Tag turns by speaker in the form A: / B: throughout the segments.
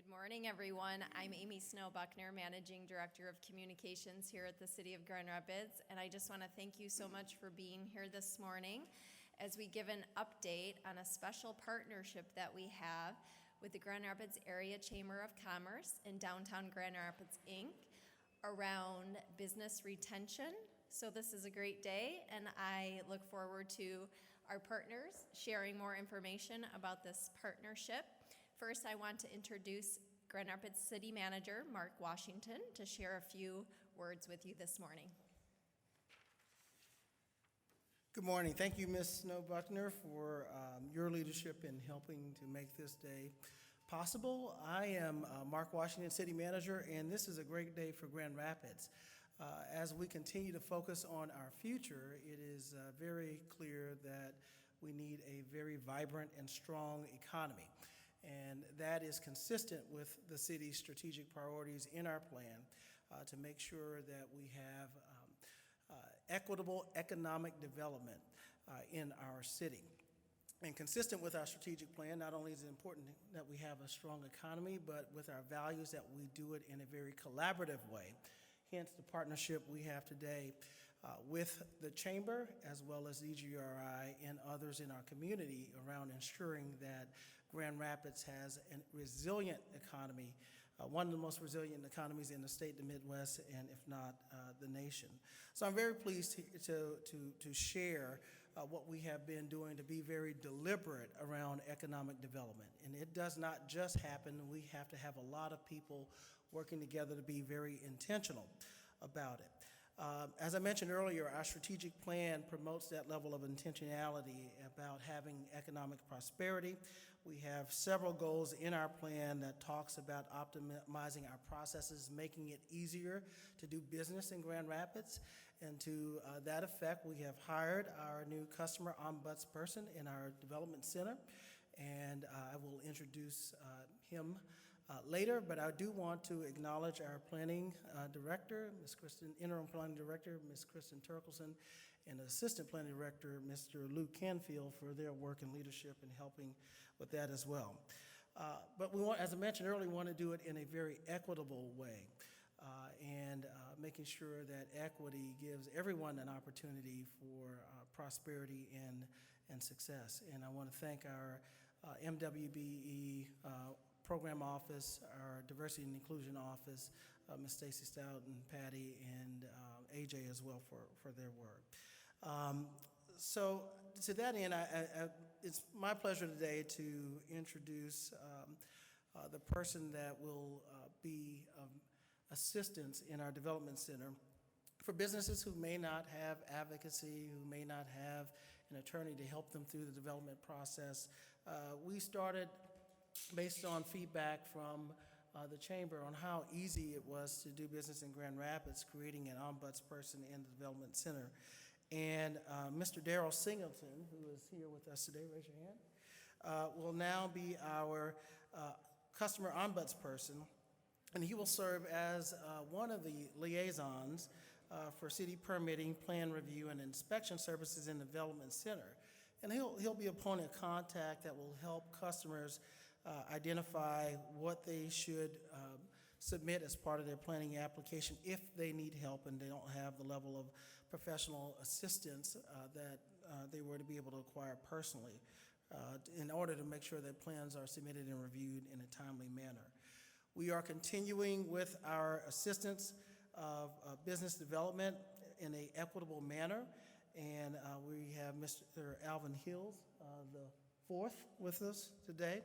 A: Good morning, everyone. I'm Amy Snow Buckner, Managing Director of Communications here at the City of Grand Rapids, and I just want to thank you so much for being here this morning as we give an update on a special partnership that we have with the Grand Rapids Area Chamber of Commerce and Downtown Grand Rapids, Inc. around business retention. So this is a great day, and I look forward to our partners sharing more information about this partnership. First, I want to introduce Grand Rapids City Manager Marc Washington to share a few words with you this morning.
B: Good morning. Thank you, Ms. Snow Buckner, for your leadership in helping to make this day possible. I am Marc Washington, City Manager, and this is a great day for Grand Rapids. As we continue to focus on our future, it is very clear that we need a very vibrant and strong economy. And that is consistent with the city's strategic priorities in our plan to make sure that we have equitable economic development in our city. And consistent with our strategic plan, not only is it important that we have a strong economy, but with our values that we do it in a very collaborative way. Hence the partnership we have today with the Chamber as well as EGRI and others in our community around ensuring that Grand Rapids has a resilient economy, one of the most resilient economies in the state, the Midwest, and if not the nation. So I'm very pleased to share what we have been doing to be very deliberate around economic development. And it does not just happen. We have to have a lot of people working together to be very intentional about it. As I mentioned earlier, our strategic plan promotes that level of intentionality about having economic prosperity. We have several goals in our plan that talks about optimizing our processes, making it easier to do business in Grand Rapids. And to that effect, we have hired our new customer ombudsperson in our development center, and I will introduce him later, but I do want to acknowledge our planning director, Ms. Kristen, interim planning director, Ms. Kristen Turkelson, and assistant planning director, Mr. Luke Canfield, for their work and leadership in helping with that as well. But we want, as I mentioned earlier, we want to do it in a very equitable way, and making sure that equity gives everyone an opportunity for prosperity and success. And I want to thank our MWBE Program Office, our Diversity and Inclusion Office, Ms. Stacy Stout and Patty and AJ as well for their work. So to that end, it's my pleasure today to introduce the person that will be assistance in our development center for businesses who may not have advocacy, who may not have an attorney to help them through the development process. We started based on feedback from the Chamber on how easy it was to do business in Grand Rapids, creating an ombudsperson in the Development Center. And Mr. Darrell Singleton, who is here with us today, raise your hand, will now be our customer ombudsperson, and he will serve as one of the liaisons for city permitting, plan review, and inspection services in the Development Center. And he'll be a point of contact that will help customers identify what they should submit as part of their planning application if they need help and they don't have the level of professional assistance that they were to be able to acquire personally in order to make sure that plans are submitted and reviewed in a timely manner. We are continuing with our assistance of business development in an equitable manner, and we have Mr. Alvin Hills, the fourth, with us today.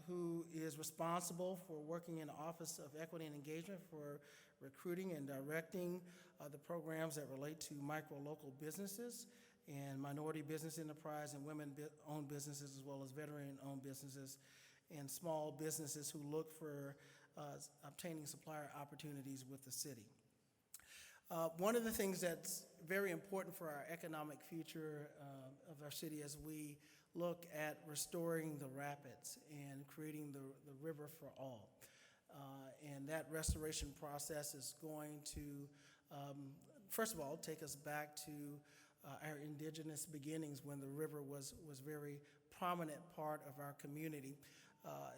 B: Who is responsible for working in the Office of Equity and Engagement for recruiting and directing the programs that relate to micro-local businesses and minority business enterprise and women-owned businesses, as well as veteran-owned businesses and small businesses who look for obtaining supplier opportunities with the city. One of the things that's very important for our economic future of our city as we look at restoring the rapids and creating the river for all. And that restoration process is going to, first of all, take us back to our indigenous beginnings when the river was very prominent part of our community.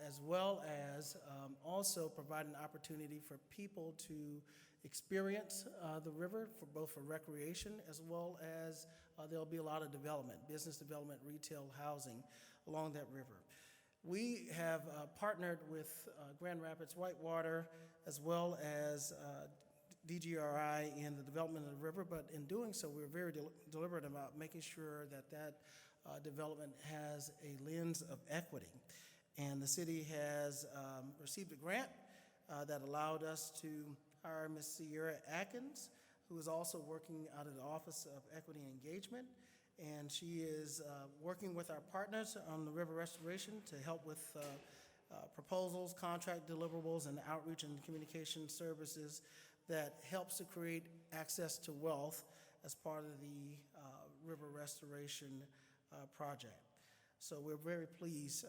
B: as well as also provide an opportunity for people to experience the river both for recreation as well as there'll be a lot of development, business development, retail, housing along that river. We have partnered with Grand Rapids Whitewater as well as DGRI in the development of the river, but in doing so, we're very deliberate about making sure that development has a lens of equity. And the city has received a grant that allowed us to hire Ms. Sierra Atkins, who is also working out of the Office of Equity and Engagement. And she is working with our partners on the river restoration to help with proposals, contract deliverables, and outreach and communication services that helps to create access to wealth as part of the river restoration project. So we're very pleased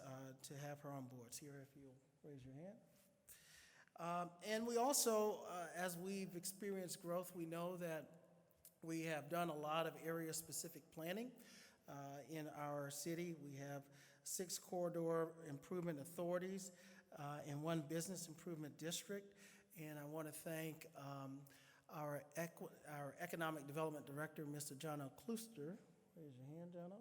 B: to have her on board. Sierra, if you'll raise your hand. And we also, as we've experienced growth, we know that we have done a lot of area-specific planning in our city. We have 6 corridor improvement authorities and 1 business improvement district. And I want to thank our economic development director, Mr. Jono Kluster. Raise your hand, Jono.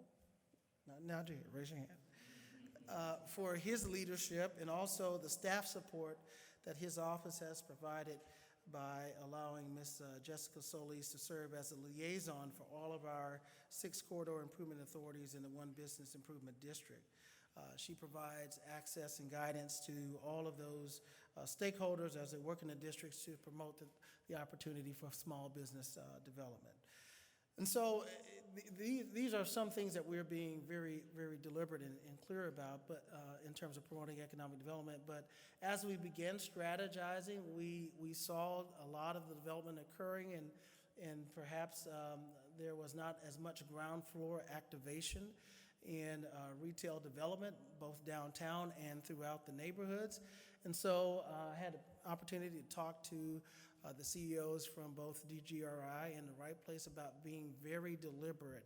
B: Now, raise your hand. For his leadership and also the staff support that his office has provided by allowing Ms. Jessica Solis to serve as a liaison for all of our 6 corridor improvement authorities in the 1 business improvement district. She provides access and guidance to all of those stakeholders as they work in the districts to promote the opportunity for small business development. And so these are some things that we're being very, very deliberate and clear about, but in terms of promoting economic development. But as we began strategizing, we saw a lot of the development occurring, and perhaps there was not as much ground floor activation in retail development, both downtown and throughout the neighborhoods. And so I had an opportunity to talk to the CEOs from both DGRI and The Right Place about being very deliberate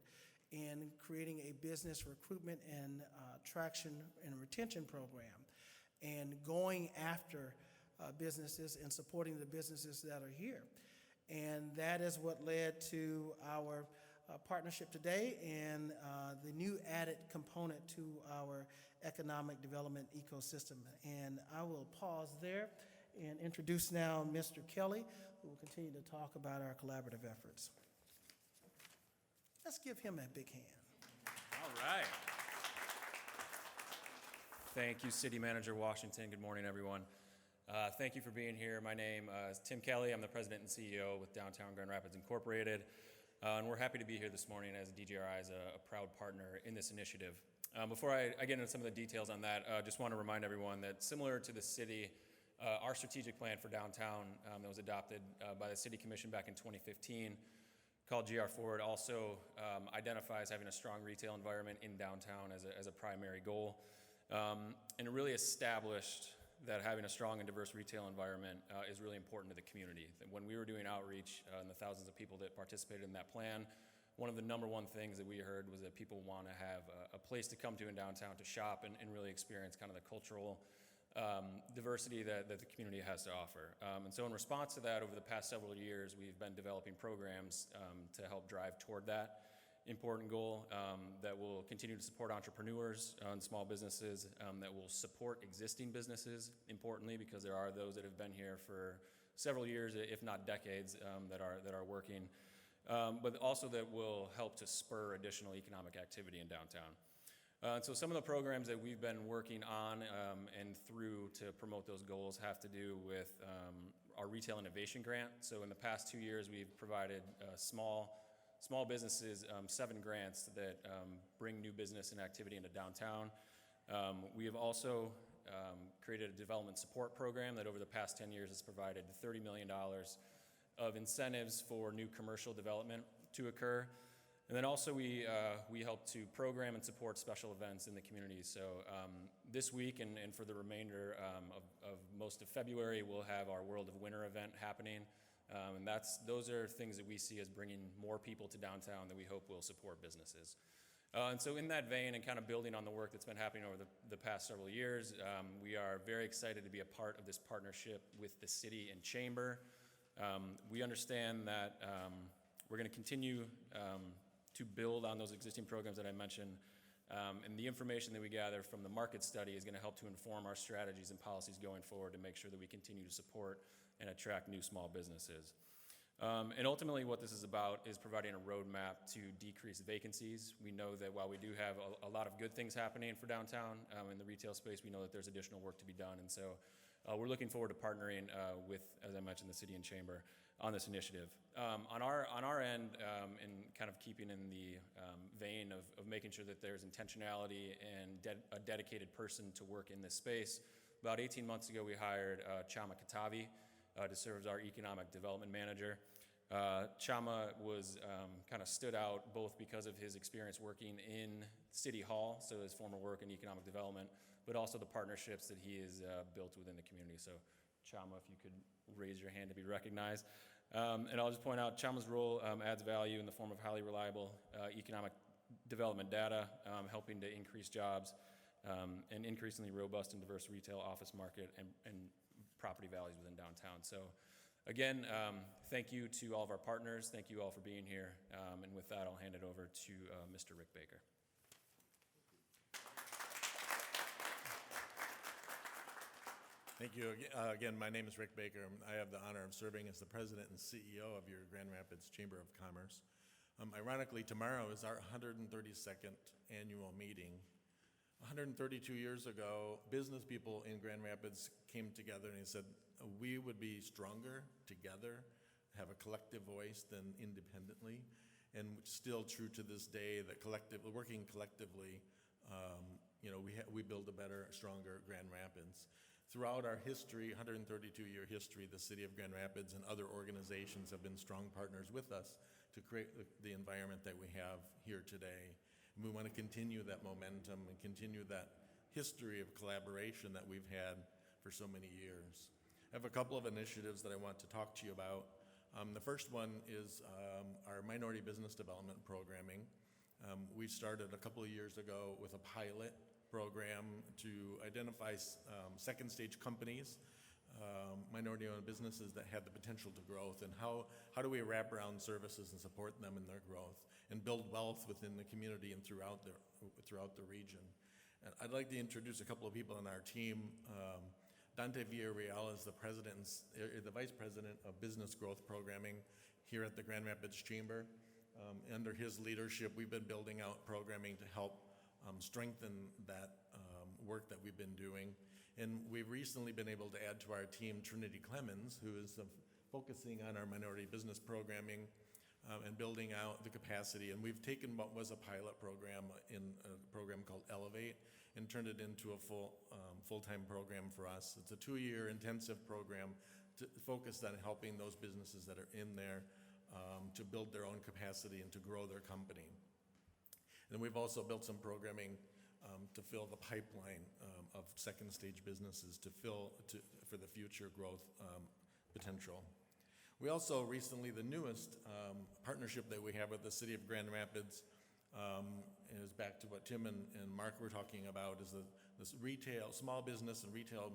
B: in creating a business recruitment and traction and retention program and going after businesses and supporting the businesses that are here. And that is what led to our partnership today and the new added component to our economic development ecosystem. And I will pause there and introduce now Mr. Kelly, who will continue to talk about our collaborative efforts. Let's give him a big hand.
C: All right. Thank you, City Manager Washington. Good morning, everyone. Thank you for being here. My name is Tim Kelly. I'm the president and CEO with Downtown Grand Rapids Incorporated. And we're happy to be here this morning as DGRI is a proud partner in this initiative. Before I get into some of the details on that, I just want to remind everyone that similar to the city, our strategic plan for downtown that was adopted by the City Commission back in 2015, called GR Forward, also identifies having a strong retail environment in downtown as a primary goal. And it really established that having a strong and diverse retail environment is really important to the community. When we were doing outreach and the thousands of people that participated in that plan, one of the number 1 things that we heard was that people want to have a place to come to in downtown to shop and really experience kind of the cultural diversity that the community has to offer. And so in response to that, over the past several years, we've been developing programs to help drive toward that important goal that will continue to support entrepreneurs and small businesses, that will support existing businesses, importantly, because there are those that have been here for several years, if not decades, that are working, but also that will help to spur additional economic activity in downtown. So some of the programs that we've been working on and through to promote those goals have to do with our Retail Innovation Grant. So in the past 2 years, we've provided small businesses 7 grants that bring new business and activity into downtown. We have also created a development support program that over the past 10 years has provided $30 million of incentives for new commercial development to occur. And then also we help to program and support special events in the community. So this week and for the remainder of most of February, we'll have our World of Winter event happening. And those are things that we see as bringing more people to downtown that we hope will support businesses. And so in that vein and kind of building on the work that's been happening over the past several years, we are very excited to be a part of this partnership with the city and chamber. We understand that we're going to continue to build on those existing programs that I mentioned, and the information that we gather from the market study is going to help to inform our strategies and policies going forward to make sure that we continue to support and attract new small businesses. And ultimately what this is about is providing a roadmap to decrease vacancies. We know that while we do have a lot of good things happening for downtown in the retail space, we know that there's additional work to be done. And so we're looking forward to partnering with, as I mentioned, the city and chamber on this initiative. On our end, in kind of keeping in the vein of making sure that there's intentionality and a dedicated person to work in this space, about 18 months ago we hired Chama Katavi to serve as our economic development manager. Chama was kind of stood out both because of his experience working in City Hall, so his former work in economic development, but also the partnerships that he has built within the community. So Chama, if you could raise your hand to be recognized. And I'll just point out Chama's role adds value in the form of highly reliable economic development data, helping to increase jobs and increasingly robust and diverse retail office market and property values within downtown. So again, thank you to all of our partners. Thank you all for being here. And with that, I'll hand it over to Mr. Rick Baker.
D: Thank you. Again, my name is Rick Baker. I have the honor of serving as the president and CEO of your Grand Rapids Chamber of Commerce. Ironically, tomorrow is our 132nd annual meeting. 132 years ago, business people in Grand Rapids came together and they said, we would be stronger together, have a collective voice than independently, and still true to this day that working collectively, we build a better, stronger Grand Rapids. Throughout our history, 132-year history, the City of Grand Rapids and other organizations have been strong partners with us to create the environment that we have here today. And we want to continue that momentum and continue that history of collaboration that we've had for so many years. I have a couple of initiatives that I want to talk to you about. The first one is our minority business development programming. We started a couple of years ago with a pilot program to identify second stage companies, minority-owned businesses that had the potential to growth, and how do we wrap around services and support them in their growth and build wealth within the community and throughout the region. And I'd like to introduce a couple of people on our team. Dante Villarreal is the vice president of business growth programming here at the Grand Rapids Chamber. Under his leadership, we've been building out programming to help strengthen that work that we've been doing. And we've recently been able to add to our team Trinity Clemens, who is focusing on our minority business programming and building out the capacity. And we've taken what was a pilot program in a program called Elevate and turned it into a full-time program for us. It's a 2-year intensive program focused on helping those businesses that are in there to build their own capacity and to grow their company. And we've also built some programming to fill the pipeline of second stage businesses for the future growth potential. We also recently, the newest partnership that we have with the City of Grand Rapids is back to what Tim and Marc were talking about, is this retail, small business and retail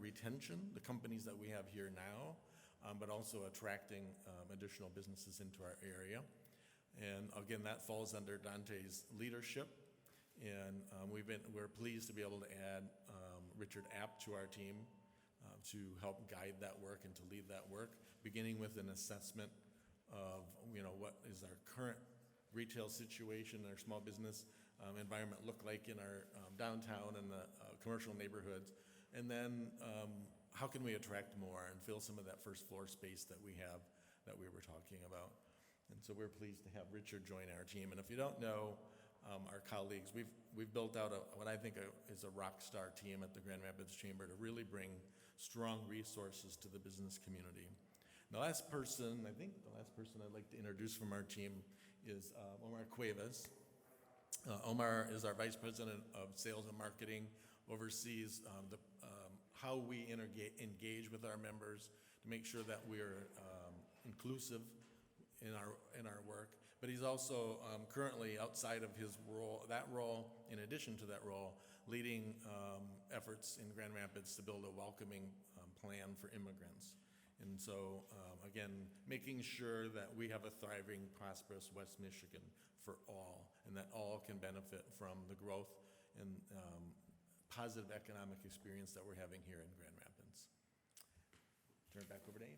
D: retention, the companies that we have here now, but also attracting additional businesses into our area. And again, that falls under Dante's leadership. And we're pleased to be able to add Richard App to our team to help guide that work and to lead that work, beginning with an assessment of what is our current retail situation, our small business environment look like in our downtown and the commercial neighborhoods, and then how can we attract more and fill some of that first floor space that we have that we were talking about. And so we're pleased to have Richard join our team. And if you don't know our colleagues, we've built out what I think is a rock star team at the Grand Rapids Chamber to really bring strong resources to the business community. The last person I'd like to introduce from our team is Omar Cuevas. Omar is our Vice President of Sales and Marketing, oversees how we engage with our members to make sure that we are inclusive in our work, but he's also currently outside of his role, in addition to that role, leading efforts in Grand Rapids to build a welcoming plan for immigrants. And so, again, making sure that we have a thriving, prosperous West Michigan for all, and that all can benefit from the growth and positive economic experience that we're having here in Grand Rapids. Turn it back over to Amy.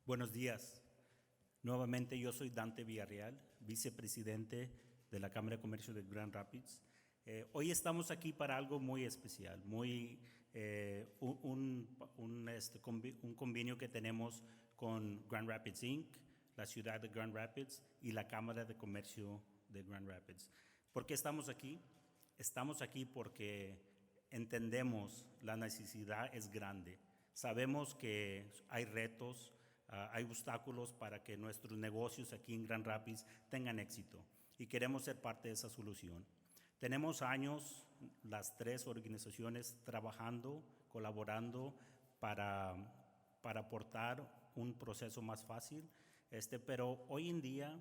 E: Buenos días. Nuevamente yo soy Dante Villarreal, vicepresidente de la Cámara de Comercio de Grand Rapids. Hoy estamos aquí para algo muy especial, un convenio que tenemos con Grand Rapids Inc., la ciudad de Grand Rapids y la Cámara de Comercio de Grand Rapids. ¿Por qué estamos aquí? Estamos aquí porque entendemos la necesidad es grande. Sabemos que hay retos, hay obstáculos para que nuestros negocios aquí en Grand Rapids tengan éxito y queremos ser parte de esa solución. Tenemos años, las tres organizaciones, trabajando, colaborando para aportar un proceso más fácil, pero hoy en día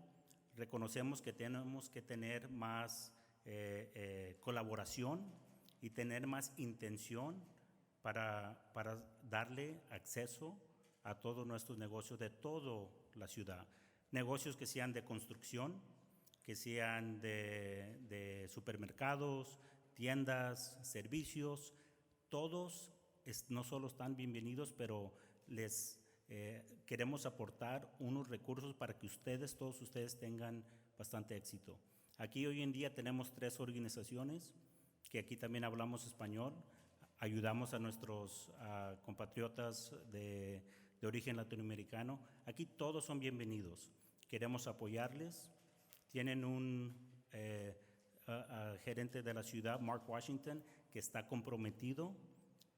E: reconocemos que tenemos que tener más colaboración y tener más intención para darle acceso a todos nuestros negocios de toda la ciudad. Negocios que sean de construcción, que sean de supermercados, tiendas, servicios, todos no solo están bienvenidos, pero les queremos aportar unos recursos para que todos ustedes tengan bastante éxito. Aquí hoy en día tenemos 3 organizaciones, que aquí también hablamos español, ayudamos a nuestros compatriotas de origen latinoamericano. Aquí todos son bienvenidos, queremos apoyarles. Tienen un gerente de la ciudad, Marc Washington, que está comprometido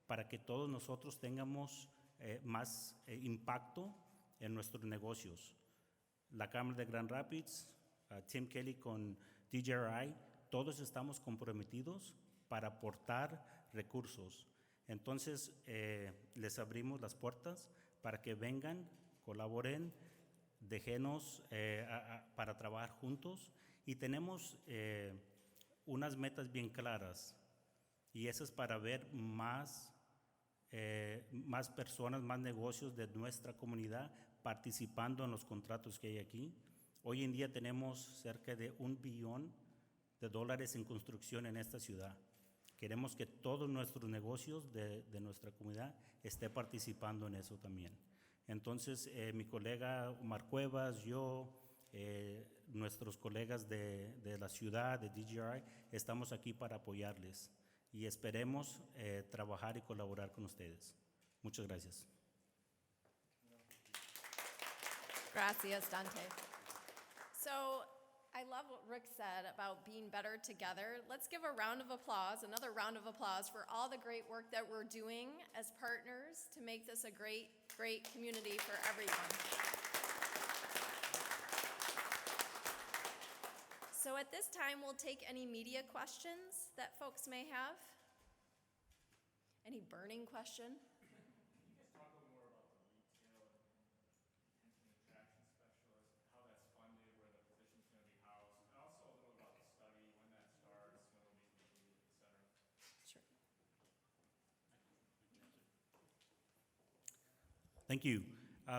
E: para que todos nosotros tengamos más impacto en nuestros negocios. La Cámara de Grand Rapids, Tim Kelly con DJRI, todos estamos comprometidos para aportar recursos. Entonces, les abrimos las puertas para que vengan, colaboren, déjenos para trabajar juntos y tenemos unas metas bien claras y eso es para ver más personas, más negocios de nuestra comunidad participando en los contratos que hay aquí. Hoy en día tenemos cerca de $1 billón en construcción en esta ciudad. Queremos que todos nuestros negocios de nuestra comunidad estén participando en eso también. Entonces, mi colega Omar Cuevas, yo, nuestros colegas de la ciudad, de DGRI, estamos aquí para apoyarles y esperemos trabajar y colaborar con ustedes. Muchas gracias.
A: Gracias, Dante. So, I love what Rick said about being better together. Let's give a round of applause, another round of applause for all the great work that we're doing as partners to make this a great, great community for everyone. So at this time, we'll take any media questions that folks may have. Any burning question?
E: Thank you.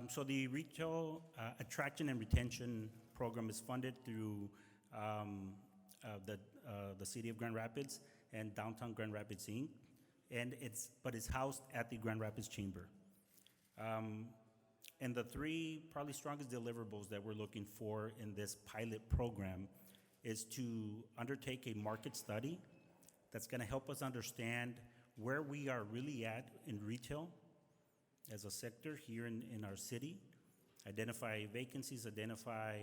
E: So the Retail Attraction and Retention Program is funded through the City of Grand Rapids and Downtown Grand Rapids Inc., but it's housed at the Grand Rapids Chamber. And the 3 probably strongest deliverables that we're looking for in this pilot program is to undertake a market study that's going to help us understand where we are really at in retail as a sector here in our city, identify vacancies, identify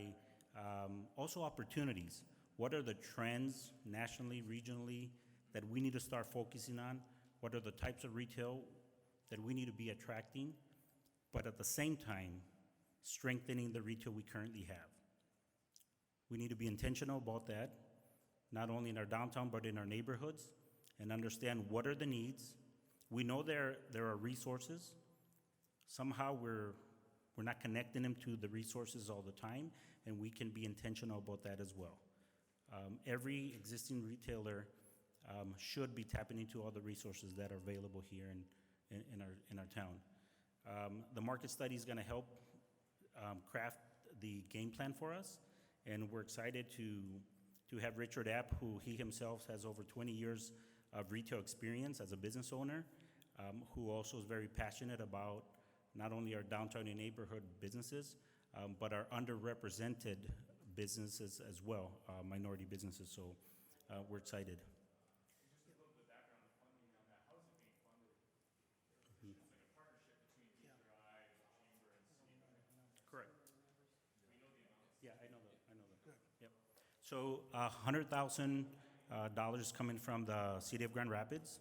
E: also opportunities. What are the trends nationally, regionally that we need to start focusing on? What are the types of retail that we need to be attracting, but at the same time, strengthening the retail we currently have? We need to be intentional about that, not only in our downtown, but in our neighborhoods, and understand what are the needs. We know there are resources. Somehow we're we're not connecting them to the resources all the time, and we can be intentional about that as well. Every existing retailer should be tapping into all the resources that are available here in our town. The market study is going to help craft the game plan for us, and we're excited to have Richard App, who he himself has over 20 years of retail experience as a business owner, who also is very passionate about not only our downtown and neighborhood businesses, but our underrepresented businesses as well, minority businesses. So we're excited.
C: Just a little bit of background on funding on that. How is it being funded? It's like a partnership between DGI, Chamber, and City, right?
E: Correct.
C: We know the amounts.
E: Yeah, I know that. Yep. So $100,000 coming from the city of Grand Rapids,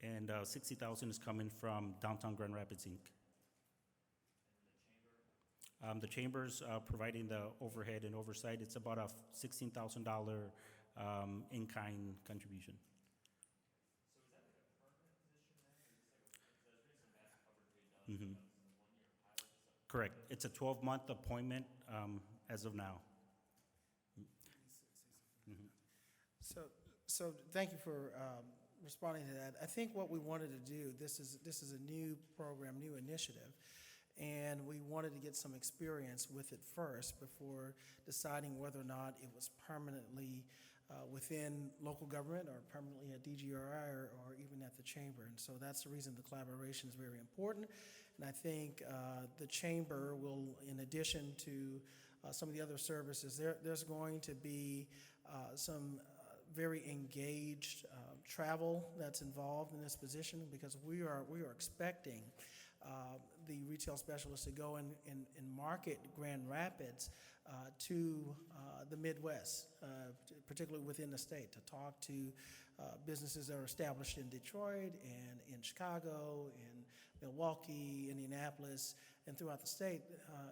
E: and $60,000 is coming from Downtown Grand Rapids, Inc. The chamber's providing the overhead and oversight. It's about a $16,000 in-kind contribution.
C: So is that like a permanent position then, or is this like there's been some vast coverage being done?
E: Mhm.
C: This is a 1-year pilot, just
E: Correct. It's a 12-month appointment as of now.
B: So thank you for responding to that. I think what we wanted to do, this is a new program, new initiative, and we wanted to get some experience with it first before deciding whether or not it was permanently within local government or permanently at DGRI or even at the chamber. And so that's the reason the collaboration is very important. And I think the chamber will, in addition to some of the other services, there's going to be some very engaged travel that's involved in this position, because we are expecting the retail specialists to go and market Grand Rapids to the Midwest, particularly within the state, to talk to businesses that are established in Detroit and in Chicago, in Milwaukee, Indianapolis, and throughout the state,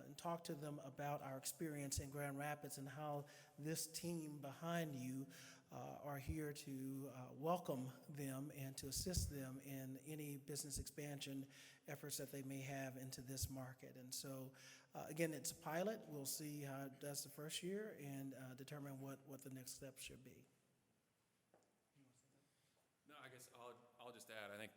B: and talk to them about our experience in Grand Rapids and how this team behind you are here to welcome them and to assist them in any business expansion efforts that they may have into this market. And so, again, it's a pilot. We'll see how it does the first year and determine what the next steps should be.
C: No, I guess I'll just add, I think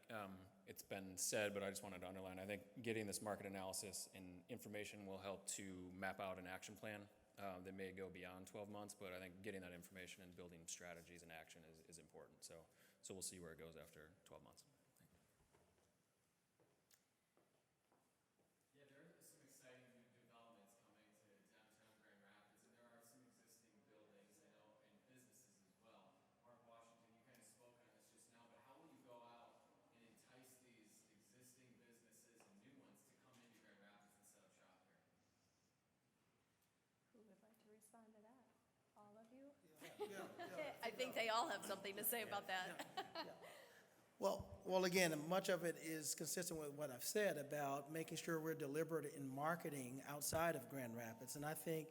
C: it's been said, but I just wanted to underline, I think getting this market analysis and information will help to map out an action plan that may go beyond 12 months, but I think getting that information and building strategies and action is important. So we'll see where it goes after 12 months.
F: Yeah, there are some exciting new developments coming to downtown Grand Rapids, and there are some existing buildings, I know, and businesses as well. Mark Washington, you kind of spoke on this just now, but how will you go out and entice these existing businesses and new ones to come into Grand Rapids and set up shop here?
A: Who would like to respond to that? All of you?
B: Yeah.
A: I think they all have something to say about that.
B: Well, again, much of it is consistent with what I've said about making sure we're deliberate in marketing outside of Grand Rapids. And I think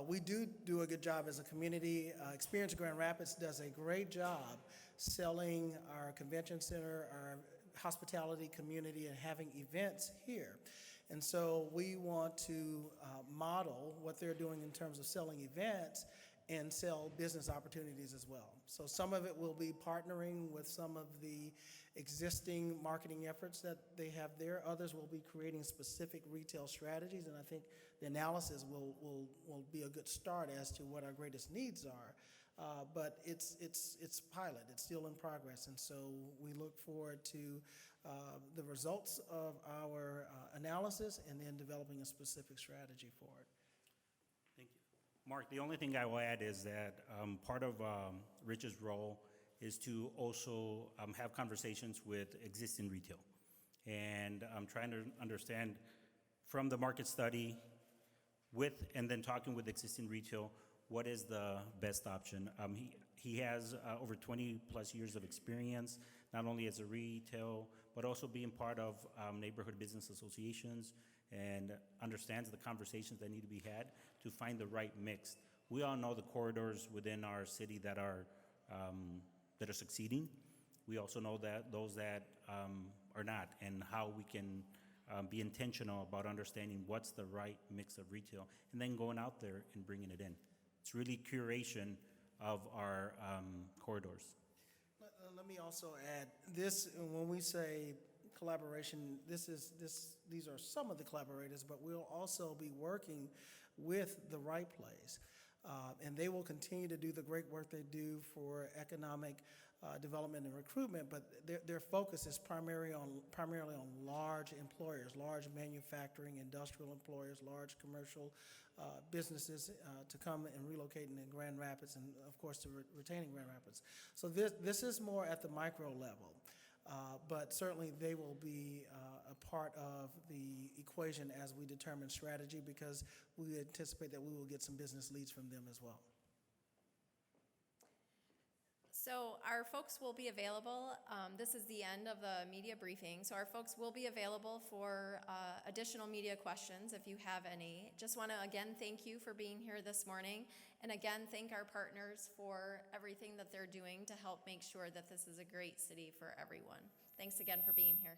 B: we do a good job as a community. Experience Grand Rapids does a great job selling our convention center, our hospitality community, and having events here. And so we want to model what they're doing in terms of selling events and sell business opportunities as well. So some of it will be partnering with some of the existing marketing efforts that they have there. Others will be creating specific retail strategies, and I think the analysis will be a good start as to what our greatest needs are. But it's pilot. It's still in progress, and so we look forward to the results of our analysis and then developing a specific strategy for it.
E: Thank you. Mark, the only thing I will add is that part of Rich's role is to also have conversations with existing retail. And I'm trying to understand from the market study and then talking with existing retail, what is the best option? He has over 20 plus years of experience, not only as a retail, but also being part of neighborhood business associations, and understands the conversations that need to be had to find the right mix. We all know the corridors within our city that are succeeding. We also know that those that are not, and how we can be intentional about understanding what's the right mix of retail, and then going out there and bringing it in. It's really curation of our corridors.
B: Let me also add, this, when we say collaboration, these are some of the collaborators, but we'll also be working with the Right Place. And they will continue to do the great work they do for economic development and recruitment, but their focus is primarily on large employers, large manufacturing, industrial employers, large commercial businesses to come and relocate in Grand Rapids, and of course to retaining Grand Rapids. So this is more at the micro level, but certainly they will be a part of the equation as we determine strategy, because we anticipate that we will get some business leads from them as well.
A: So our folks will be available. This is the end of the media briefing. So our folks will be available for additional media questions if you have any. Just want to again thank you for being here this morning, and again thank our partners for everything that they're doing to help make sure that this is a great city for everyone. Thanks again for being here.